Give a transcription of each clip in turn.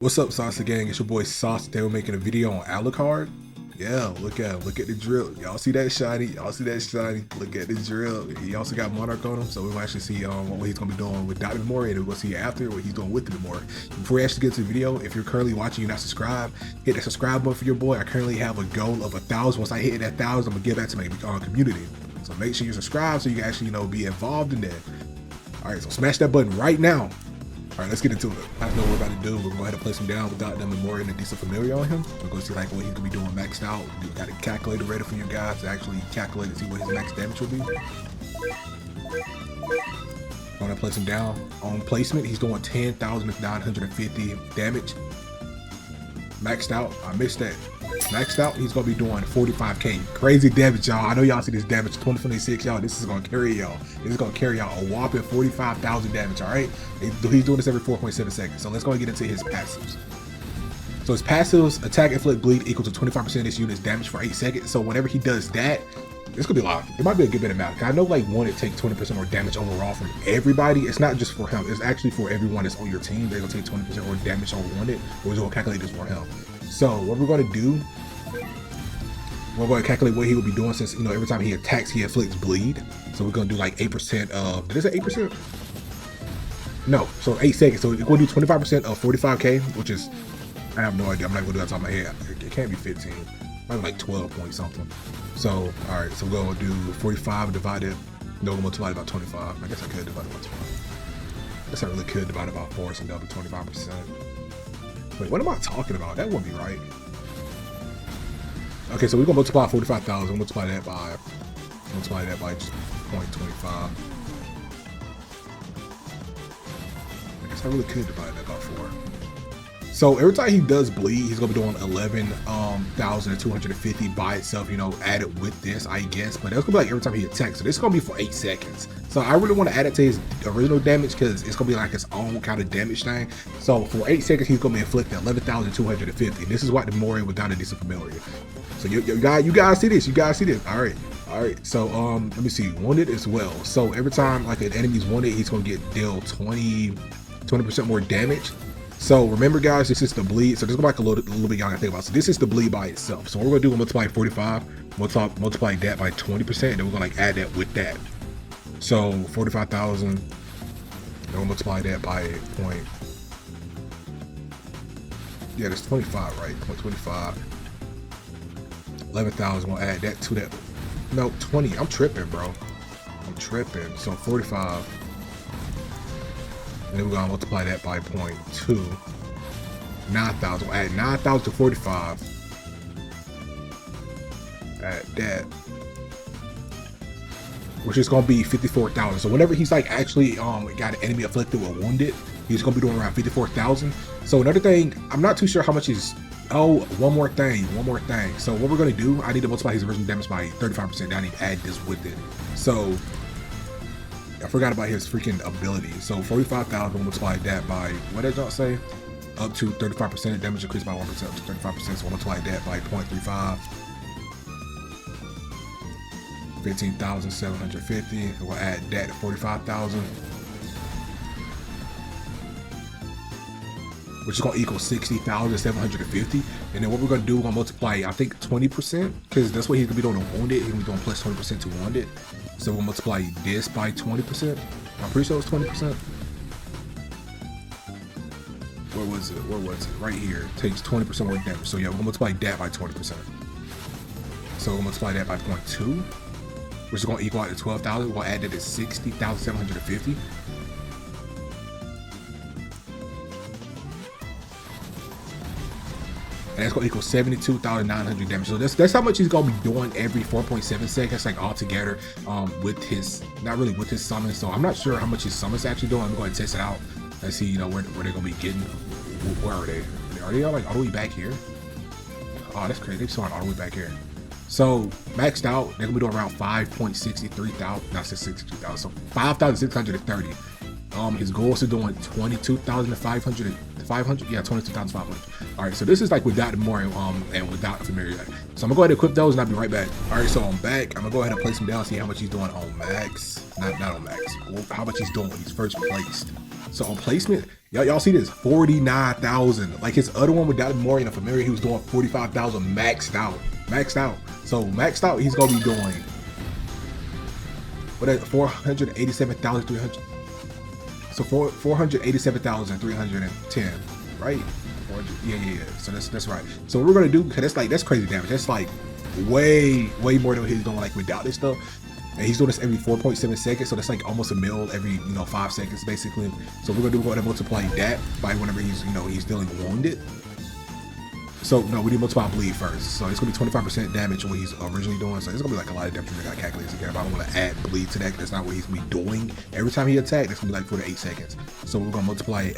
What's up, Sauce Gang? It's your boy Sauce. Today we're making a video on Alucard. Yeah, look at him. Look at the drill. Y'all see that shiny? Y'all see that shiny? Look at the drill. He also got Monarch on him, so we'll actually see what he's gonna be doing with Dr. Memoria, and we'll see after what he's doing with the Memoria. Before we actually get to the video, if you're currently watching, you're not subscribed, hit that subscribe button for your boy. I currently have a goal of 1,000. Once I hit that 1,000, I'm gonna give that to my community. So make sure you subscribe so you can actually be involved in that. All right, so smash that button right now. All right, let's get into it. I know what we're about to do. We're going to go ahead and place him down without them Memoria and a decent familiar on him. We're going to see what he's going to be doing maxed out. We got a calculator ready for you guys to actually calculate and see what his max damage will be. Going to place him down. On placement, he's doing 10,950 damage. Maxed out, I missed that. Maxed out, he's gonna be doing 45k. Crazy damage, y'all. I know y'all see this damage 2026, y'all. This is gonna carry y'all. This is gonna carry y'all a whopping 45,000 damage. All right, he's doing this every 4.7 seconds. So let's go and get into his passives. So his passives: attack, inflict, bleed equal to 25% of this unit's damage for 8 seconds. So whenever he does that, it's gonna be a lot. It might be a good bit of math. I know one, it takes 20% more damage overall from everybody. It's not just for him. It's actually for everyone that's on your team. They're gonna take 20% more damage on one. We're gonna calculate this for him. So what we're gonna do, we're gonna calculate what he will be doing since every time he attacks, he inflicts bleed. So we're gonna do like 8% of. Did it say 8%? No. So 8 seconds. So we're gonna do 25% of 45k, which is, I have no idea. I'm not gonna do that off the top of my head. It can't be 15. Probably like 12 point something. So, all right, so we're gonna do 45 divided, no, we're multiply it by 25. I guess I could divide it by 12. I guess I really could divide it by 4, so that'll be 25%. Wait, what am I talking about? That wouldn't be right. Okay, so we're gonna multiply 45,000, multiply that by just 0.25. I guess I really could divide that by 4. So every time he does bleed, he's gonna be doing 11,250 by itself, added with this, I guess. But that's gonna be like every time he attacks. So this is gonna be for 8 seconds. So I really want to add it to his original damage because it's gonna be like his own kind of damage thing. So for 8 seconds, he's gonna be inflicting 11,250. This is what the Memoria without a decent familiar. So you guys see this. You guys see this. All right. So let me see. Wounded as well. So every time like an enemy's wounded, he's gonna get dealt 20% more damage. So remember, guys, this is the bleed. So this is like a little bit y'all gotta think about. So this is the bleed by itself. So what we're gonna do, we're multiply 45, multiply that by 20%, and then we're gonna add that with that. So 45,000. Then we'll multiply that by point. Yeah, that's 25, right? 0.25. 11,000. We'll add that to that. No, 20. I'm tripping, bro. I'm tripping. So 45. And then we're gonna multiply that by 0.2. 9,000. We'll add 9,000 to 45. Add that, which is gonna be 54,000. So whenever he's like actually got an enemy afflicted or wounded, he's gonna be doing around 54,000. So another thing, I'm not too sure how much is. Oh, one more thing. So what we're gonna do, I need to multiply his original damage by 35%. I need to add this with it. So I forgot about his freaking ability. So 45,000, multiply that by, what did y'all say? Up to 35%, damage increased by 1% up to 35%. So we'll multiply that by 0.35. 15,750. We'll add that to 45,000. Which is gonna equal 60,750. And then what we're gonna do, we're gonna multiply, I think 20%, because that's what he's gonna be doing on wounded. He's gonna be doing plus 20% to wounded. So we'll multiply this by 20%. I'm pretty sure it's 20%. Where was it? Right here. It takes 20% more damage. So yeah, we're gonna multiply that by 20%. So we'll multiply that by 0.2, which is gonna equal out to 12,000. We'll add that to 60,750. And that's gonna equal 72,900 damage. So that's how much he's gonna be doing every 4.7 seconds, like all together, with his, not really with his summons. So I'm not sure how much his summons actually doing. I'm going to test it out. Let's see, where they're gonna be getting. Where are they? Are they like all the way back here? Oh, that's crazy. They're starting all the way back here. So maxed out, they're gonna be doing around 5.63,000. Not 63,000. So 5,630. His goals are doing 22,500. 500, yeah, 22,500. All right, so this is like without the Memoria and without the familiar. So I'm gonna go ahead and equip those and I'll be right back. All right, so I'm back. I'm gonna go ahead and place him down, see how much he's doing on max. Not on max. How much he's doing when he's first placed. So on placement, y'all see this 49,000. Like his other one without Memoria and a Familiar, he was doing 45,000 maxed out. So maxed out, he's gonna be doing what is 487,300. So 487,310, right? Yeah. So that's right. So what we're gonna do, because that's crazy damage. That's like way more than he's doing like without this stuff. And he's doing this every 4.7 seconds, so that's like almost a mil every 5 seconds basically. So we're gonna go multiply that by whenever he's dealing wounded. So no, we need to multiply bleed first. So it's gonna be 25% damage what he's originally doing. So it's gonna be like a lot of damage. I gotta calculate this again. If I don't want to add bleed to that, that's not what he's gonna be doing every time he attacks. That's gonna be like for the 8 seconds. So we're gonna multiply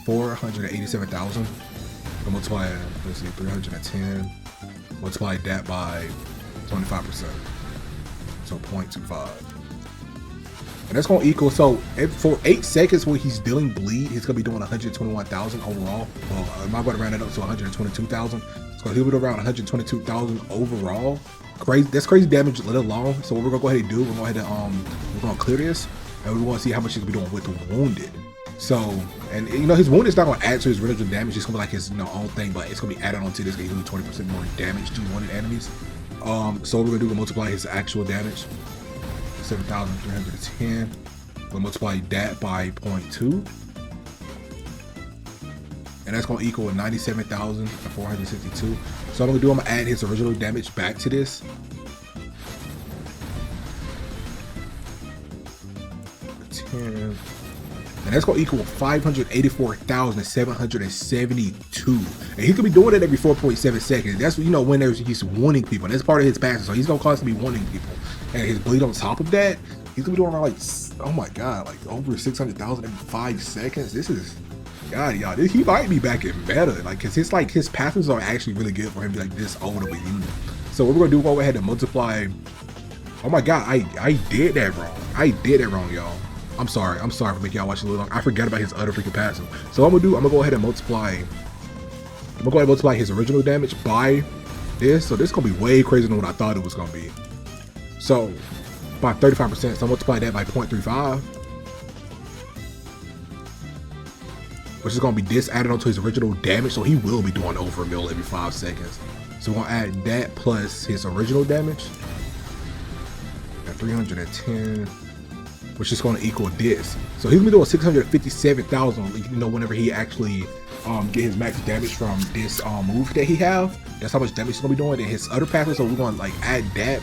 487,000. We'll multiply, let's see, 310. Multiply that by 25%. So 0.25. And that's going to equal, so for 8 seconds when he's dealing bleed, he's going to be doing 121,000 overall. Well, I'm going to round it up to 122,000. So he'll be around 122,000 overall. Crazy, that's crazy damage let alone. So what we're going to go ahead and do, we're going to we're going to clear this, and we want to see how much he's going to be doing with the wounded. So, and his wounded is not going to add to his original damage. It's going to be like his own thing, but it's going to be added onto this. He's going to do 20% more damage to wounded enemies. So what we're going to do, we'll multiply his actual damage. 7,310. We'll multiply that by 0.2. And that's going to equal 97,462. So I'm going to add his original damage back to this. 10. And that's going to equal 584,772. And he could be doing it every 4.7 seconds. That's when he's wounding people. And that's part of his passive. So he's going to constantly be wounding people. And his bleed on top of that, he's going to be doing like, oh my God, like over 600,000 every 5 seconds. This is, God, y'all, he might be back in meta. Like, cause his passives are actually really good for him to be like this old of a unit. So what we're going to do, we'll go ahead and multiply. Oh my God, I did that wrong. Y'all. I'm sorry for making y'all watch a little long. I forgot about his other freaking passive. So what I'm gonna go ahead and multiply his original damage by this. So this is gonna be way crazier than what I thought it was gonna be. So by 35%, so I'll multiply that by 0.35. Which is gonna be this added onto his original damage. So he will be doing over a mil every 5 seconds. So we're gonna add that plus his original damage. At 310. Which is going to equal this. So he's gonna be doing 657,000. Whenever he actually get his max damage from this move that he have, that's how much damage he's gonna be doing. And his other passive, so we're gonna like add that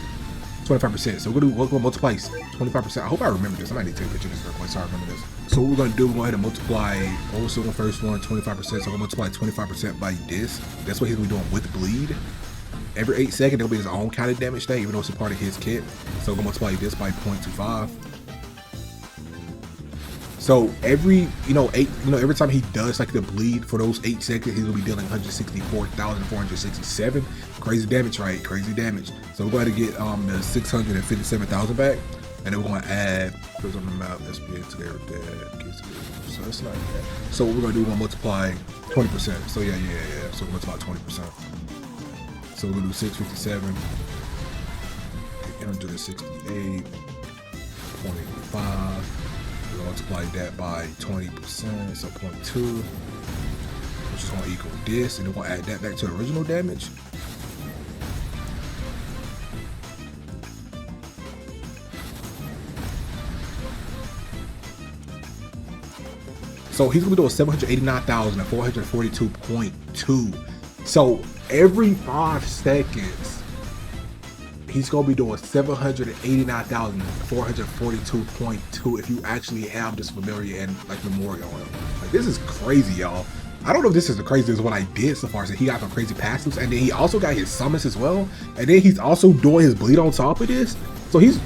25%. So we're gonna multiply 25%. I hope I remember this. I might need to take a picture of this real quick so I remember this. So what we're gonna do, we're going to multiply also the first one 25%. So we're gonna multiply 25% by this. That's what he's gonna be doing with bleed. Every 8 seconds, there'll be his own counted damage thing, even though it's a part of his kit. So we're gonna multiply this by 0.25. So every every time he does like the bleed for those 8 seconds, he's gonna be dealing 164,467. Crazy damage, right? Crazy damage. So we're going to get the 657,000 back, and then we're going to add, put on the map, let's be together with that. So it's not that. So what we're going to do, we're going to multiply 20%. So yeah. So we're going to multiply 20%. So we're going to do 657, 868.5. We'll multiply that by 20%, so 0.2, which is going to equal this, and then we'll add that back to the original damage. So he's going to be doing 789,442.2. So every 5 seconds, he's gonna be doing 789,442.2 if you actually have this Familiar and like Memoria on him. Like, this is crazy, y'all. I don't know if this is the craziest what I did so far. So he got some crazy passives, and then he also got his summons as well, and then he's also doing his bleed on top of this. So he's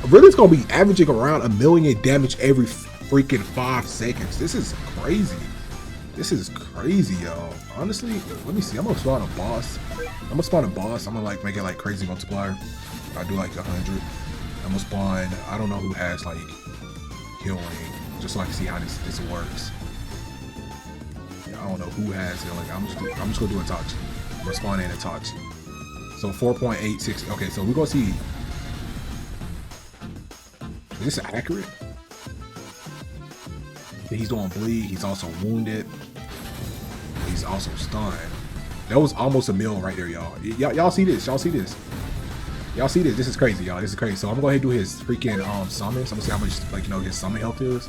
really gonna be averaging around 1 million damage every freaking 5 seconds. This is crazy. This is crazy, y'all. Honestly, let me see. I'm gonna spawn a boss. I'm gonna like make it like crazy multiplier. I do like 100. I'm gonna spawn. I don't know who has like healing, just so I can see how this works. Yeah, I don't know who has healing. I'm just gonna do Itachi. I'm gonna spawn in Itachi. So 4.86. Okay, so we're gonna see. Is this accurate? He's doing bleed. He's also wounded. He's also stunned. That was almost a mil right there, y'all. Y'all see this? Y'all see this? Y'all see this? This is crazy, y'all. This is crazy. So I'm gonna go ahead and do his freaking summons. I'm gonna see how much, like, you know, his summon health is.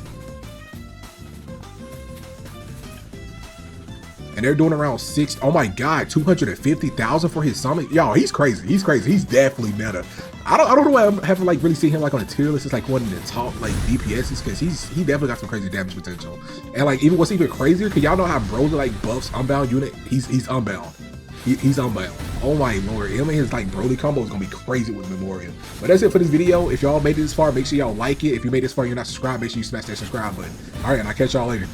And they're doing around 6. Oh my god, 250,000 for his summon. Y'all, he's crazy. He's crazy. He's definitely meta. I don't know why I haven't like really seen him like on a tier list. It's like one of the top like DPSs because he definitely got some crazy damage potential. And like even what's even crazier, cause y'all know how Broly like buffs unbound unit. He's unbound. He's unbound. Oh my lord, him and his like Broly combo is gonna be crazy with Memoria. But that's it for this video. If y'all made it this far, make sure y'all like it. If you made it this far, and you're not subscribed, make sure you smash that subscribe button. All right, and I'll catch y'all later.